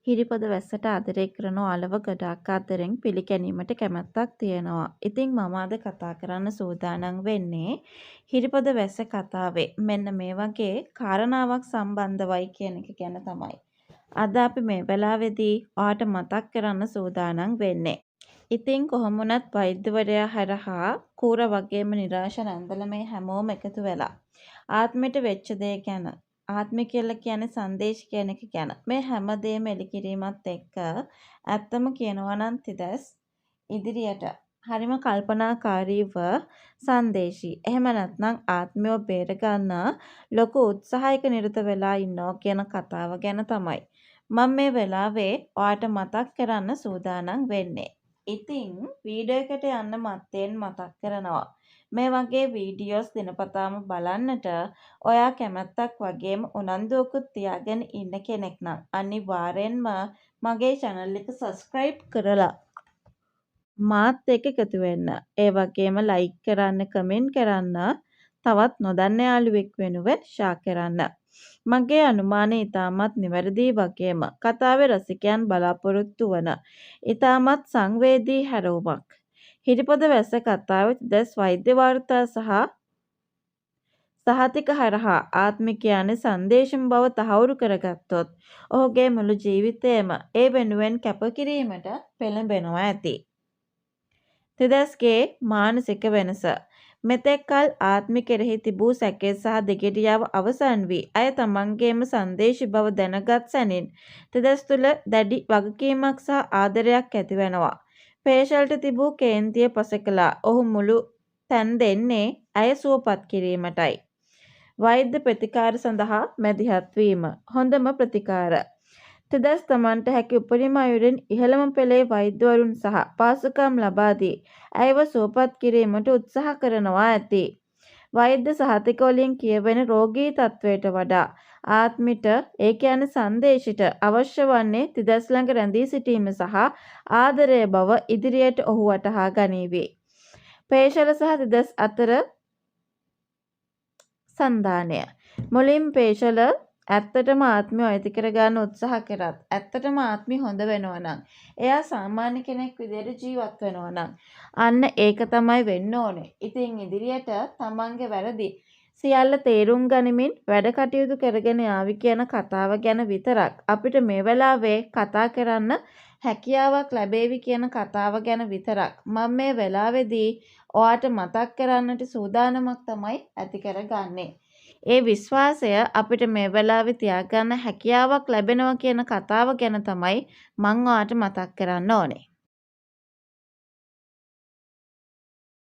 හිරිපොද වැස්සට ආදරය කරන ඔයාලව ගොඩාක් ආදරෙන් පිළිගැනීමට කැමැත්තක් තියෙනවා. ඉතින් මම අද කතා කරන්න සූදානම් වෙන්නේ හිරිපොද වැස්ස කතාවේ මෙන්න මේ වගේ කාරණාවක් සම්බන්ධවයි කියන එක ගැන තමයි. අද අපි මේ වෙලාවේදී ඔයාට මතක් කරන්න සූදානම් වෙන්නේ. ඉතින් කොහොම වුණත් වෛද්‍යවරයා හරහා කූර වගේම නිරාශ නැන්දල මේ හැමෝම එකතු වෙලා ආත්මයට වෙච්ච දේ ගැන ආත්මය කියලා කියන්නේ සංදේශ කියන එක ගැන මේ හැම දෙයක්ම එලිකිරීමත් එක්ක ඇත්තම කියනවා නම් තිදස් ඉදිරියට හරිම කල්පනාකාරීව සංදේශී එහෙම නැත්නම් ආත්මය බේර ගන්න ලොකු උත්සාහයක නිරත වෙලා ඉන්නවා කියන කතාව ගැන තමයි මම මේ වෙලාවේ ඔයාට මතක් කරන්න සූදානම් වෙන්නේ. ඉතින් වීඩියෝ එකට යන්න මත්තෙන් මතක් කරනවා. මේ වගේ වීඩියෝස් දිනපතාම බලන්නට ඔයා කැමැත්තක් වගේම උනන්දුවකුත් තියාගෙන ඉන්න කෙනෙක් නම් අනිවාර්යෙන්ම මගේ channel එක subscribe කරලා මාත් එක්ක එකතු වෙන්න. ඒ වගේම like කරන්න, comment කරන්න, තවත් නොදන්න යාළුවෙක් වෙනුවෙන් share කරන්න. මගේ අනුමානය ඉතාමත් නිවැරදි වගේම කතාවේ රසිකයන් බලාපොරොත්තු වන ඉතාමත් සංවේදී හැරවුමක්. හිරිපොද වැස්ස කතාවේ තිදස් වෛද්‍ය වාර්තා සහ සහතික හරහා ආත්මය කියන්නේ සංදේශම බව තහවුරු කරගත්තොත් ඔහුගේ මුළු ජීවිතයම ඒ වෙනුවෙන් කැපකිරීමට පෙළඹෙනවා ඇති. තිදස්ගේ මානසික වෙනස මෙතෙක් කල ආත්මය කෙරෙහි තිබූ සැකය සහ දෙගිඩියාව අවසන් වී ඇය තමන්ගේම සංදේශී බව දැනගත් සැනින් තිදස් තුළ දැඩි වගකීමක් සහ ආදරයක් ඇති වෙනවා. පේෂල්ට තිබූ කේන්තිය පසෙකලා ඔහු මුළු තැන් දෙන්නේ ඇය සුවපත් කිරීමටයි. වෛද්‍ය ප්‍රතිකාර සඳහා මැදිහත් වීම හොඳම ප්‍රතිකාර. තිදස් තමන්ට හැකි උපරිම අයුරින් ඉහළම පෙළේ වෛද්‍යවරුන් සහ පාසුකම් ලබා දී ඇයව සුවපත් කිරීමට උත්සාහ කරනවා ඇති. වෛද්‍ය සහතික වලින් කියවෙන රෝගී තත්වයට වඩා ආත්මිට ඒ කියන්නේ සංදේශිට අවශ්‍ය වන්නේ තිදස් ළඟ රැඳී සිටීම සහ ආදරය බව ඉදිරියට ඔහු වටහා ගනීවි. පේෂල සහ තිදස් අතර සන්ධානය මුලින් පේෂල ඇත්තටම ආත්මය අයිති කරගන්න උත්සාහ කරත් ඇත්තටම ආත්මය හොඳ වෙනවා නම් එයා සාමාන්‍ය කෙනෙක් විදිහට ජීවත් වෙනවා නම් අන්න ඒක තමයි වෙන්න ඕනේ. ඉතින් ඉදිරියට තමන්ගේ වැරදි සියල්ල තේරුම් ගනිමින් වැඩ කටයුතු කරගෙන යාවි කියන කතාව ගැන විතරක් අපිට මේ වෙලාවේ කතා කරන්න හැකියාවක් ලැබේවි කියන කතාව ගැන විතරක් මම මේ වෙලාවේදී ඔයාට මතක් කරන්නට සූදානමක් තමයි ඇති කරගන්නේ. ඒ විශ්වාසය අපිට මේ වෙලාවේ තියාගන්න හැකියාවක් ලැබෙනවා කියන කතාව ගැන තමයි මම ඔයාට මතක් කරන්න ඕනේ.